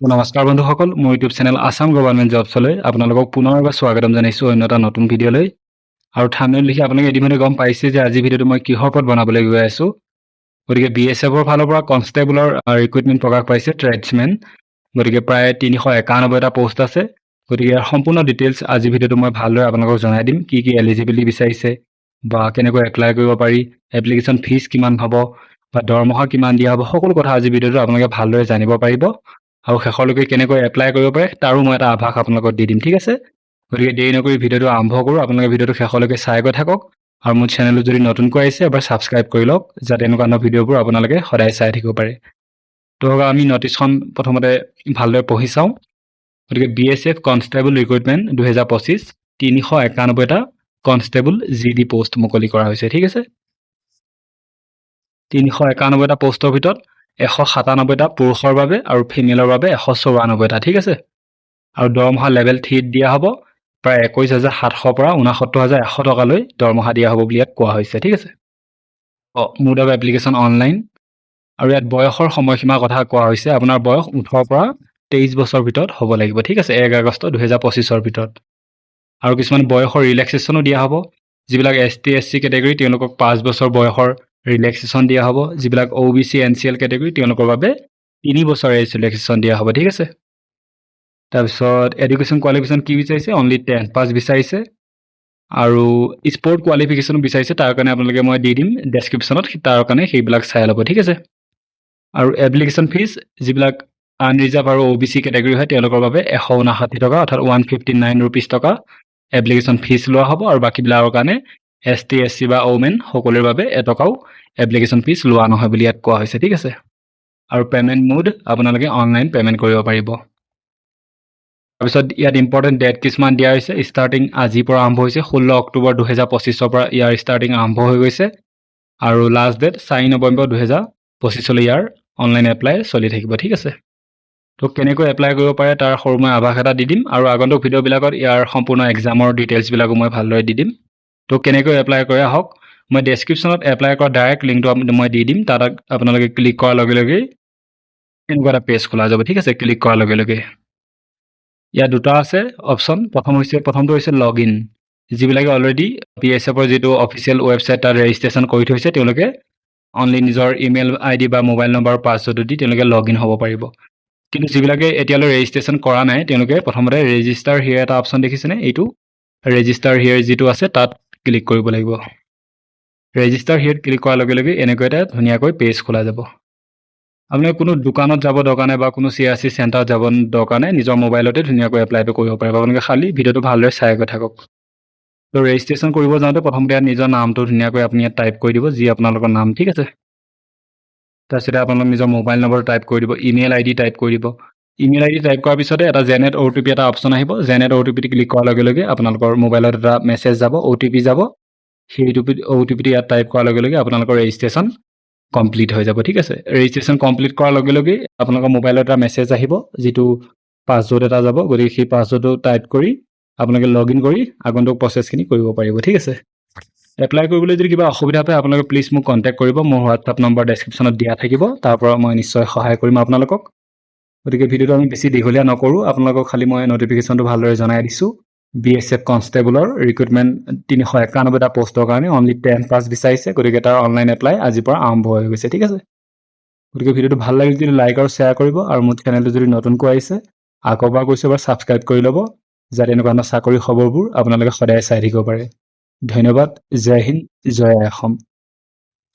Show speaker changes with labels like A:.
A: নমস্কাৰ বন্ধুসকল, মোৰ ইউটিউব চেনেল আসাম গভৰ্ণমেণ্ট জবছলৈ আপোনালোকক পুনৰ এবাৰ স্বাগতম জনাইছোঁ অন্য এটা নতুন ভিডিঅ'লৈ। আৰু থাম্বনেইল দেখি আপোনালোকে ইতিমধ্যে গম পাইছে যে আজি ভিডিঅ'টো মই কিহৰ ওপৰত বনাবলৈ গৈ আছোঁ। গতিকে BSFৰ ফালৰ পৰা কনষ্টেবলৰ ৰিক্ৰুইটমেণ্ট প্ৰকাশ পাইছে ট্ৰেডছমেন। গতিকে প্ৰায় 391টা পোষ্ট আছে। গতিকে ইয়াৰ সম্পূৰ্ণ ডিটেইলছ আজি ভিডিঅ'টো মই ভালদৰে আপোনালোকক জনাই দিম, কি এলিজিবিলিটি বিচাৰিছে বা কেনেকৈ এপ্লাই কৰিব পাৰি, এপ্লিকেশ্যন ফিজ কিমান হ'ব বা দৰমহা কিমান দিয়া হ'ব, সকলো কথা আজি ভিডিঅ'টো আপোনালোকে ভালদৰে জানিব পাৰিব। আৰু শেষলৈকে কেনেকৈ এপ্লাই কৰিব পাৰে তাৰো মই এটা আভাস আপোনালোকক দি দিম, ঠিক আছে। গতিকে দেৰি নকৰি ভিডিঅ'টো আৰম্ভ কৰোঁ। আপোনালোকে ভিডিঅ'টো শেষলৈকে চাই গৈ থাকক আৰু মোৰ চেনেলটো যদি নতুনকৈ আহিছে এবাৰ ছাবস্ক্ৰাইব কৰি লওক, যাতে এনেকুৱা ধৰণৰ ভিডিঅ'বোৰ আপোনালোকে সদায় চাই থাকিব পাৰে। তো আমি নটিছখন প্ৰথমতে ভালদৰে পঢ়ি চাওঁ। গতিকে BSF কনষ্টেবল ৰিক্ৰুইটমেণ্ট 2025 391টা কনষ্টেবল GD পোষ্ট মুকলি কৰা হৈছে, ঠিক আছে। 391টা পোষ্টৰ ভিতৰত 197টা পুৰুষৰ বাবে আৰু ফিমেলৰ বাবে 194টা, ঠিক আছে। আৰু দৰমহা লেভেল 3 দিয়া হ'ব প্ৰায় 21,700 পৰা 69,100 টকালৈ দৰমহা দিয়া হ'ব বুলি ইয়াত কোৱা হৈছে, ঠিক আছে। Mode of application online. আৰু ইয়াত বয়সৰ সময়সীমাৰ কথা কোৱা হৈছে। আপোনাৰ বয়স 18 পৰা 23 বছৰ ভিতৰত হ'ব লাগিব, ঠিক আছে, 1 আগষ্ট 2025ৰ ভিতৰত। আৰু কিছুমান বয়সৰ ৰিলেক্সেশ্যনো দিয়া হ'ব। যিবিলাক ST SC কেটেগৰী তেওঁলোকক 5 বছৰ বয়সৰ ৰিলেক্সেশ্যন দিয়া হ'ব। যিবিলাক OBC NCL কেটেগৰী তেওঁলোকৰ বাবে 3 বছৰ এজ ৰিলেক্সেশ্যন দিয়া হ'ব, ঠিক আছে। তাৰপিছত এডুকেশ্যন কোৱালিফিকেশ্যন কি বিচাৰিছে? অনলি 10 পাছ বিচাৰিছে। আৰু স্পৰ্ট কোৱালিফিকেশ্যনো বিচাৰিছে, তাৰ কাৰণে আপোনালোকে মই দি দিম ডেছক্ৰিপশ্যনত, তাৰ কাৰণে সেইবিলাক চাই ল'ব, ঠিক আছে। আৰু এপ্লিকেশ্যন ফিজ যিবিলাক আনৰিজাৰ্ভ আৰু OBC কেটেগৰী হয় তেওঁলোকৰ বাবে 159 টকা, অৰ্থাৎ 159 ৰুপিজ টকা এপ্লিকেশ্যন ফিজ লোৱা হ'ব। আৰু বাকীবিলাকৰ কাৰণে ST SC বা ওমেন সকলোৰে বাবে এটকাও এপ্লিকেশ্যন ফিজ লোৱা নহয় বুলি ইয়াত কোৱা হৈছে, ঠিক আছে। আৰু পে'মেণ্ট মোড আপোনালোকে অনলাইন পে'মেণ্ট কৰিব পাৰিব। তাৰপিছত ইয়াত ইম্পৰ্টেণ্ট ডেট কিছুমান দিয়া হৈছে। ষ্টাৰ্টিং আজিৰ পৰা আৰম্ভ হৈছে, 16 অক্টোবৰ 2025ৰ পৰা ইয়াৰ ষ্টাৰ্টিং আৰম্ভ হৈ গৈছে। আৰু লাষ্ট ডেট 4 নৱেম্বৰ 2025লৈ ইয়াৰ অনলাইন এপ্লাই চলি থাকিব, ঠিক আছে। তো কেনেকৈ এপ্লাই কৰিব পাৰে তাৰ সৰু মই আভাস এটা দি দিম। আৰু আগন্তুক ভিডিঅ'বিলাকত ইয়াৰ সম্পূৰ্ণ এক্সামৰ ডিটেইলছবিলাকো মই ভালদৰে দি দিম। তো কেনেকৈ এপ্লাই কৰে আহক, মই ডেছক্ৰিপশ্যনত এপ্লাই কৰা ডাইৰেক্ট লিংকটো মই দি দিম। তাত আপোনালোকে ক্লিক কৰাৰ লগে লগেই এনেকুৱা এটা পেজ খোলা যাব, ঠিক আছে। ক্লিক কৰাৰ লগে লগে ইয়াত দুটা আছে অপশ্যন। প্ৰথমটো হৈছে লগ ইন। যিবিলাকে অলৰেডি BSFৰ যিটো অফিচিয়েল ৱেবছাইট তাত ৰেজিষ্ট্ৰেশ্যন কৰি থৈছে তেওঁলোকে অনলি নিজৰ ইমেইল ID বা মোবাইল নম্বৰ পাছৱৰ্ড দি তেওঁলোকে লগ ইন হ'ব পাৰিব। কিন্তু যিবিলাকে এতিয়ালৈ ৰেজিষ্ট্ৰেশ্যন কৰা নাই তেওঁলোকে প্ৰথমতে ৰেজিষ্টাৰ হিয়াৰ এটা অপশ্যন দেখিছেনে? এইটো ৰেজিষ্টাৰ হিয়াৰ যিটো আছে তাত ক্লিক কৰিব লাগিব। ৰেজিষ্টাৰ হিয়াৰত ক্লিক কৰাৰ লগে লগে এনেকৈ এটা ধুনীয়াকৈ পেজ খোলা যাব। আপোনালোকে কোনো দোকানত যাব দৰকাৰ নাই বা কোনো CRC চেণ্টাৰত যাব দৰকাৰ নাই, নিজৰ মোবাইলতে ধুনীয়াকৈ এপ্লাইটো কৰিব পাৰিব। আপোনালোকে খালি ভিডিঅ'টো ভালদৰে চাই গৈ থাকক। তো ৰেজিষ্ট্ৰেশ্যন কৰিব যাওঁতে প্ৰথমতে ইয়াত নিজৰ নামটো ধুনীয়াকৈ আপুনি ইয়াত টাইপ কৰি দিব, যি আপোনালোকৰ নাম, ঠিক আছে। তাৰপিছতে আপোনালোক নিজৰ মোবাইল নম্বৰ টাইপ কৰি দিব, ইমেইল ID টাইপ কৰি দিব। ইমেইল ID টাইপ কৰাৰ পিছতে এটা জেনেৰেট OTP এটা অপশ্যন আহিব। জেনেৰেট OTP ক্লিক কৰাৰ লগে লগে আপোনালোকৰ মোবাইলত এটা মেছেজ যাব, OTP যাব। সেই OTP ইয়াত টাইপ কৰাৰ লগে লগে আপোনালোকৰ ৰেজিষ্ট্ৰেশ্যন কমপ্লিট হৈ যাব, ঠিক আছে। ৰেজিষ্ট্ৰেশ্যন কমপ্লিট কৰাৰ লগে লগে আপোনালোকৰ মোবাইলত এটা মেছেজ আহিব, যিটো পাছৱৰ্ড এটা যাব। গতিকে সেই পাছৱৰ্ডটো টাইপ কৰি আপোনালোকে লগ ইন কৰি আগন্তুক প্ৰচেছখিনি কৰিব পাৰিব, ঠিক আছে। এপ্লাই কৰিবলৈ যদি কিবা অসুবিধা পায় আপোনালোকে প্লিজ মোক কণ্টেক্ট কৰিব। মোৰ হোৱাটছআপ নম্বৰ ডেছক্ৰিপশ্যনত দিয়া থাকিব, তাৰ পৰা মই নিশ্চয় সহায় কৰিম আপোনালোকক। গতিকে ভিডিঅ'টো আমি বেছি দীঘলীয়া নকৰোঁ, আপোনালোকক খালি মই নটিফিকেশ্যনটো ভালদৰে জনাই দিছোঁ। BSF কনষ্টেবলৰ ৰিক্ৰুইটমেণ্ট 391টা পোষ্টৰ কাৰণে অনলি 10 পাছ বিচাৰিছে। গতিকে তাৰ অনলাইন এপ্লাই আজিৰ পৰা আৰম্ভ হৈ গৈছে, ঠিক আছে। গতিকে ভিডিঅ'টো ভাল লাগিল যদি লাইক আৰু শ্বেয়াৰ কৰিব, আৰু মোৰ চেনেলটো যদি নতুনকৈ আহিছে আকৌবাৰ কৈছোঁ এবাৰ ছাবস্ক্ৰাইব কৰি ল'ব, যাতে এনেকুৱা ধৰণৰ চাকৰি খবৰবোৰ আপোনালোকে সদায় চাই থাকিব পাৰে। ধন্যবাদ। জয় হিন্দ, জয় অসম।